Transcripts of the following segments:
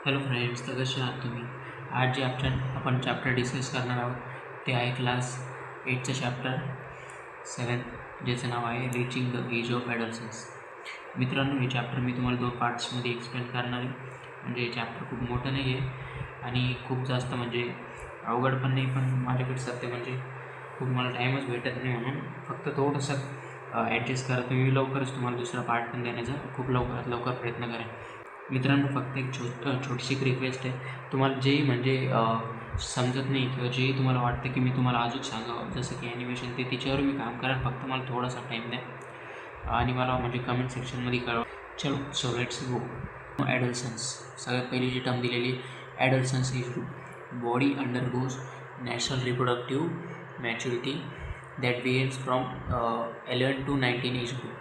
Hello friends, तर कसे आहात तुम्ही? आज जे आपण चॅप्टर डिस्कस करणार आहोत ते आहे क्लास 8चं चॅप्टर 7, ज्याचं नाव आहे रिचिंग द एज ऑफ ॲडल्सन्स. मित्रांनो, हे चॅप्टर मी तुम्हाला 2 पार्ट्समध्ये एक्सप्लेन करणार आहे. म्हणजे हे चॅप्टर खूप मोठं नाही आहे आणि खूप जास्त म्हणजे अवघड पण नाही, पण माझ्याकडे सध्या म्हणजे खूप मला टाईमच भेटत नाही, म्हणून फक्त थोडंसं ॲडजस्ट करा तुम्ही. लवकरच तुम्हाला दुसरा पार्ट पण देण्याचा खूप लवकरात लवकर प्रयत्न करेन. मित्रांनो, फक्त एक छोटीशी एक रिक्वेस्ट आहे. तुम्हाला जे म्हणजे समजत नाही किंवा जे तुम्हाला वाटतं की मी तुम्हाला अजून सांगावं, जसं की ॲनिमेशन ते तिच्यावर मी काम करा, फक्त मला थोडासा टाईम द्या आणि मला म्हणजे कमेंट सेक्शनमध्ये कळवा. चलो, सो लेट्स गो. ॲडल्सन्स. सगळ्यात पहिली जी टर्म दिलेली adolescence age group. Body undergoes national reproductive maturity that begins from 11 to 19 age group.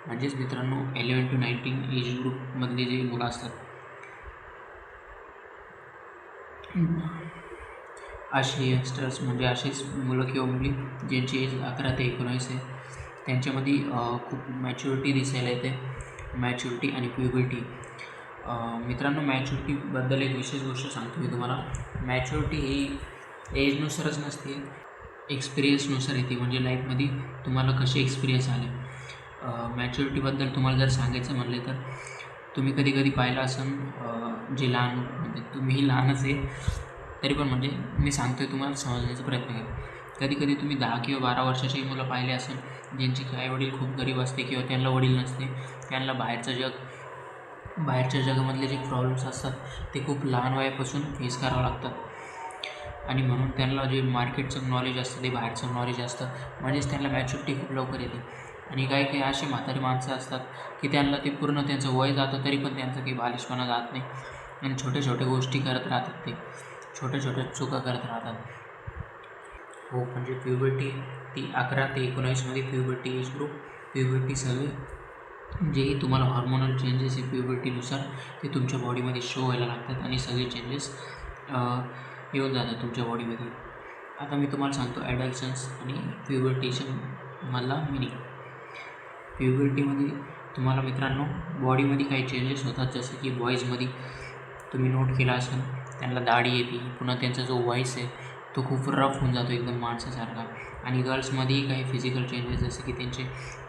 म्हणजेच मित्रांनो, 11 to 19 एज ग्रुपमधले जे मुलं असतात, असे यंगस्टर्स म्हणजे असेच मुलं किंवा मुली ज्यांची एज 11 ते 19 आहे, त्यांच्यामध्ये खूप मॅच्युरिटी दिसायला येते. मॅच्युरिटी आणि प्युबर्टी. मित्रांनो, मॅच्युरिटीबद्दल एक विशेष गोष्ट सांगतो मी तुम्हाला. मॅच्युरिटी ही एजनुसारच नसते, एक्सपिरियन्सनुसार येते. म्हणजे लाईफमध्ये तुम्हाला कसे एक्सपिरियन्स आले. मॅच्युरिटीबद्दल तुम्हाला जर सांगायचं म्हणले तर तुम्ही कधी कधी पाहिलं असेल, जे लहान म्हणजे तुम्हीही लहानच आहे, तरी पण म्हणजे मी सांगतो आहे तुम्हाला समजण्याचा प्रयत्न करा. कधी कधी तुम्ही 10 किंवा 12 वर्षाची मुलं पाहिले असेल, ज्यांची आईवडील खूप गरीब असते किंवा त्यांना वडील नसते. त्यांना बाहेरच्या जगामधले जे प्रॉब्लेम्स असतात ते खूप लहान वयापासून फेस करावं लागतात आणि म्हणून त्यांना जे मार्केटचं नॉलेज असतं ते बाहेरचं नॉलेज असतं. म्हणजेच त्यांना मॅच्युरिटी खूप लवकर येते. आणि काही काही अशी म्हातारी माणसं असतात की त्यांना ते पूर्ण त्यांचं वय जातं तरी पण त्यांचं काही बालिशपणा जात नाही आणि छोट्या छोट्या गोष्टी करत राहतात. ते छोट्या छोट्या चुका करत राहतात. हो, म्हणजे प्युबर्टी ती 11 ते 19मध्ये प्युबर्टी एज ग्रुप. प्युबर्टी सगळे जेही तुम्हाला हॉर्मोनल चेंजेस आहे प्युबर्टीनुसार ते तुमच्या बॉडीमध्ये शो व्हायला लागतात आणि सगळे चेंजेस येऊन जातात तुमच्या बॉडीमध्ये. आता मी तुम्हाला सांगतो ॲडल्सन्स आणि प्युबर्टेशनमधला मिनिंग. प्युबर्टीमध्ये तुम्हाला मित्रांनो बॉडीमध्ये काही चेंजेस होतात, जसं की बॉईजमध्ये तुम्ही नोट केला असेल त्यांना दाढी येते, पुन्हा त्यांचा जो व्हॉईस आहे तो खूप रफ होऊन जातो एकदम माणसासारखा. आणि गर्ल्समध्येही काही फिजिकल चेंजेस, जसे की त्यांचे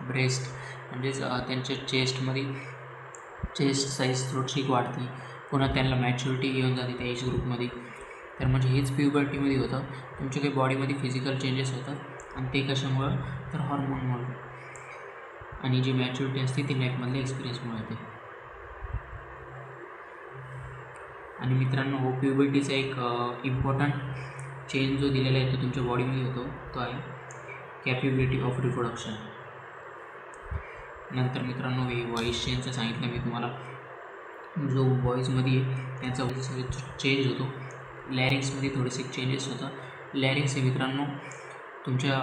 ब्रेस्ट म्हणजेच त्यांच्या चेस्ट साईज थोडीशी वाढते. पुन्हा त्यांना मॅच्युरिटी येऊन जाते त्या एज ग्रुपमध्ये. तर म्हणजे हेच प्युबर्टीमध्ये होतं. तुमच्या काही बॉडीमध्ये फिजिकल चेंजेस होतात आणि ते कशामुळं तर हॉर्मोनमुळं. आणि जी मॅच्युरिटी असते ती लाईफमधल्या एक्सपिरियन्समुळे येते. आणि मित्रांनो, हो प्युबर्टीचा एक इम्पॉर्टंट चेंज जो दिलेला आहे तो तुमच्या बॉडीमध्ये होतो, तो आहे कॅपेबिलिटी ऑफ रिप्रोडक्शन. नंतर मित्रांनो, हे व्हॉईस चेंजचं सांगितलं मी तुम्हाला. जो बॉईजमध्ये त्यांचा व्हॉईस चेंज होतो. लॅरिंग्समध्ये थोडेसे चेंजेस होतात. लॅरिंग्स हे मित्रांनो तुमच्या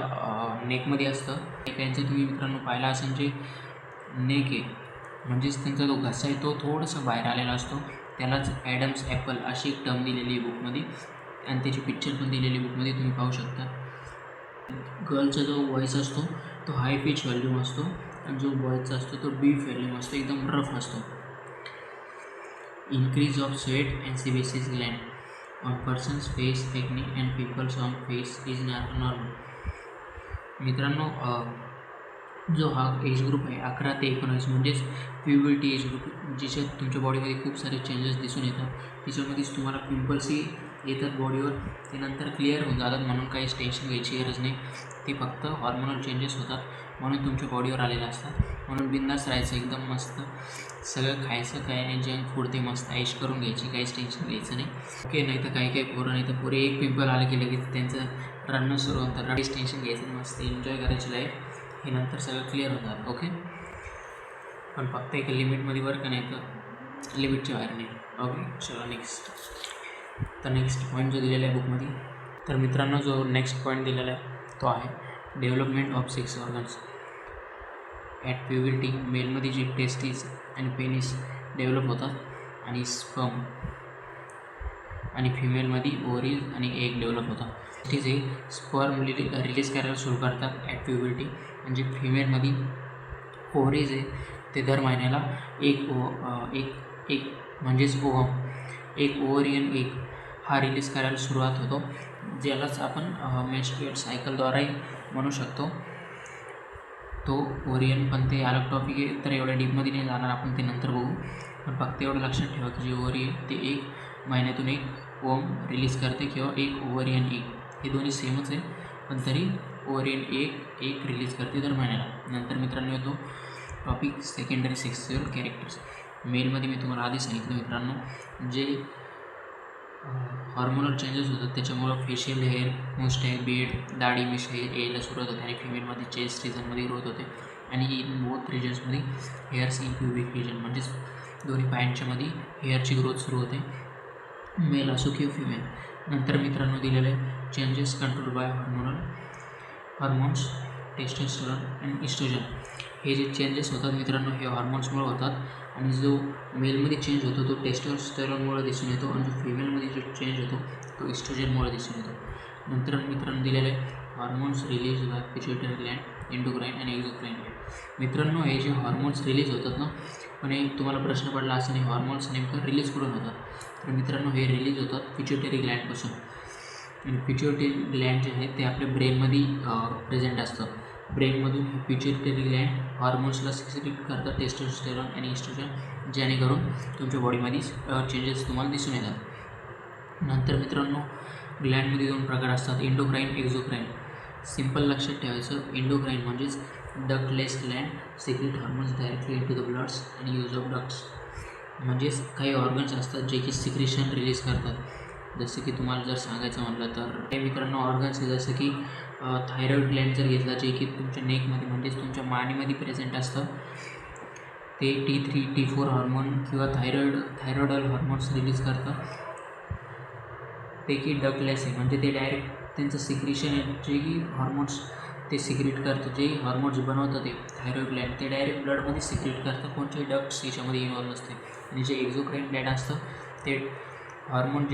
नेकमध्ये असतं. त्यांचं तुम्ही मित्रांनो पाहिला असेल, जे नेक आहे म्हणजेच त्यांचा जो घसा आहे तो थोडासा बाहेर आलेला असतो. त्यालाच ॲडम्स ॲपल अशी एक टर्म दिलेली आहे बुकमध्ये आणि त्याची पिक्चर पण दिलेली बुकमध्ये तुम्ही पाहू शकता. गर्लचा जो व्हॉईस असतो तो हाय पिच व्हॉल्यूम असतो आणि जो बॉयचा असतो तो डीप व्हॉल्यूम असतो, एकदम रफ असतो. Increase of sweat and sebaceous gland on persons face टेक्निक and pimples on face is normal. मित्रांनो, जो हा एज ग्रुप आहे 11 ते 19 म्हणजेच प्युबर्टी एज ग्रुप, जिच्यात तुमच्या बॉडीमध्ये खूप सारे चेंजेस दिसून येतात. तिच्यामध्येच तुम्हाला पिंपल्सही येतात बॉडीवर, ते नंतर क्लिअर होऊन जातात, म्हणून काहीच टेन्शन घ्यायची गरज नाही. ते फक्त हॉर्मोनल चेंजेस होतात म्हणून तुमच्या बॉडीवर आलेले असतात. म्हणून बिंदास राहायचं, एकदम मस्त सगळं खायचं, काय नाही जंक फूड ते मस्त ऐश करून घ्यायची, काहीच टेन्शन घ्यायचं नाही. ओके. नाही तर काही पोरं नाही तर पुरे एक पिंपल आलं की लगेच त्यांचं रडणं सुरू होतं. काहीच टेन्शन घ्यायचं, मस्त एन्जॉय करायची लाईफ. हे नंतर सगळं क्लिअर होतात. ओके. पण फक्त एक लिमिटमध्ये बरं का, नाही तर लिमिटच्या बाहेर नाही. ओके. चला नेक्स्ट. तर नेक्स्ट पॉईंट जो दिलेला आहे बुकमध्ये, तर मित्रांनो जो नेक्स्ट पॉईंट दिलेला आहे तो आहे development of sex organs. At puberty मेलमध्ये जी टेस्टिस आणि पेनिस डेव्हलप होतात आणि स्पर्म, आणि फिमेलमध्ये ओव्हरीज आणि एग डेव्हलप होतात. टेस्टिस हे स्पर्म रिलीज करायला सुरू करतात ॲट प्युबर्टी. म्हणजे फिमेलमध्ये ओव्हरीज आहे ते दर महिन्याला एक म्हणजेच ओव्हम एक ओव्हरियन एग हा रिलीज करायला सुरुवात होतो, ज्यालाच आपण मेन्स्ट्रुएट सायकलद्वारे म्हणू शकतो. तो ओव्हरियन, पण ते अलग टॉपिक आहे, तर एवढ्या डीपमध्ये नाही जाणार, आपण ते नंतर बघू. पण फक्त एवढं लक्षात ठेवा की जे ओव्हरियन ते 1 महिन्यातून 1 ओम रिलीज करते किंवा एक ओव्हरियन एग, हे दोन्ही सेमच आहे, पण तरी ओव्हरियन एक रिलीज करते दर महिन्याला. नंतर मित्रांनो येतो टॉपिक सेकंडरी सेक्शुअल कॅरेक्टर्स. मेलमध्ये मी तुम्हाला आधी सांगितलं मित्रांनो, जे हॉर्मोनल चेंजेस होतात त्याच्यामुळं फेशियल हेअर, मुस्टॅच, बीड, दाढी, मिश हे यायला सुरुवात होते आणि फिमेलमध्ये चेस्ट रिजनमध्ये ग्रोथ होते आणि इन बोथ रिजन्समध्ये हेअर्स इन प्युबिक रिजन म्हणजेच दोन्ही पायांच्यामध्ये हेअरची ग्रोथ सुरू होते, मेल असो किंवा फिमेल. नंतर मित्रांनो दिलेले changes control by hormones testosterone आणि इस्ट्रोजन. हे जे चेंजेस होतात मित्रांनो हे हॉर्मोन्समुळे होतात आणि जो मेलमध्ये चेंज होतो तो टेस्टोस्टेरॉनमुळे दिसून येतो आणि जो फिमेलमध्ये जो चेंज होतो तो इस्ट्रोजनमुळे दिसून येतो. नंतर मित्रांनो दिलेले hormones release by pituitary Gland, endocrine आणि एक्झोक्राईन ग्लँड. मित्रांनो हे जे हॉर्मोन्स रिलीज होतात ना, पण हे तुम्हाला प्रश्न पडला असं नाही, हॉर्मोन्स नेमकं रिलीज कुठून होतात? तर मित्रांनो हे रिलीज होतात पिट्युटरी ग्लँडपासून. आणि पिट्युटरी ग्लँड जे आहे ते आपल्या ब्रेनमध्ये प्रेझेंट असतं. ब्रेनमधून हे पिट्युटरी ग्लँड हॉर्मोन्सला सिक्रेट करतात, टेस्टोस्टेरॉन आणि इस्ट्रोजन, जेणेकरून तुमच्या बॉडीमध्ये चेंजेस तुम्हाला दिसून येतात. नंतर मित्रांनो ग्लँडमध्ये 2 प्रकार असतात, एंडोक्राईन, एक्झोक्राईन. सिंपल लक्षात ठेवायचं, एंडोक्राईन म्हणजेच ductless gland secrete hormones directly into the bloods आणि यूज ऑफ डक्ट्स. म्हणजेच काही ऑर्गन्स असतात जे की सिक्रेशन रिलीज करतात. जसं की तुम्हाला जर सांगायचं म्हटलं तर काही मित्रांनो ऑर्गन्स आहे, जसं की थायरॉईड ग्लँड जर घेतला, जे की तुमच्या नेकमध्ये म्हणजेच तुमच्या मानेमध्ये प्रेझेंट असतं, ते T3, T4 हॉर्मोन किंवा थायरॉइडल हॉर्मोन्स रिलीज करतं. ते की डक्टलेस आहे, म्हणजे ते डायरेक्ट त्यांचं सिक्रेशन आहे, जे की हॉर्मोन्स ते सिक्रेट करतं, जे हॉर्मोन्स बनवतं ते थायरॉईड ग्लँड ते डायरेक्ट ब्लडमध्ये सिक्रेट करतं, कोणत्याही डक्ट्स याच्यामध्ये इन्व्हॉल्व नसते. आणि जे एक्झोक्राईन ग्लँड असतं ते हॉर्मोन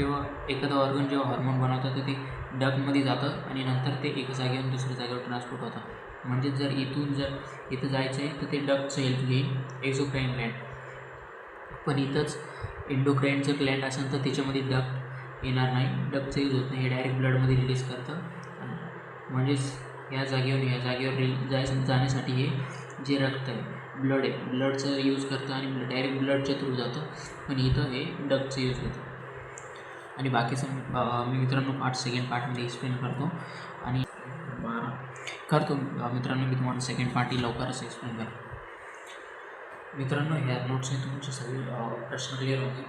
एखादं ऑर्गन जेव्हा हॉर्मोन बनवतं तर ते डक्टमध्ये जातं आणि नंतर ते एका जागेवरून दुसऱ्या जागेवर ट्रान्सपोर्ट होतं. म्हणजे जर इथं जायचं आहे तर ते डक्टचं हेल्प घेईल एक्झोक्राईन ग्लँड. पण इथंच एंडोक्राईनचं ग्लँड असेल तर त्याच्यामध्ये डक्ट येणार नाही, डक्टचं यूज होत नाही, हे डायरेक्ट ब्लडमध्ये रिलीज करतं. म्हणजेच या जागेवर जाण्यासाठी हे जे रक्त आहे, ब्लड आहे, ब्लडचं यूज करतं आणि डायरेक्ट ब्लडच्या थ्रू जातं, पण इथं हे डक्टचं यूज होतं. आणि बाकीचं मी मित्रांनो सेकंड पार्टमध्ये एक्सप्लेन करतो मित्रांनो, मी तुम्हाला सेकंड पार्टी लवकरच एक्सप्लेन करतो. मित्रांनो ह्या नोट्सने तुमचे सगळे प्रश्न क्लिअर होते.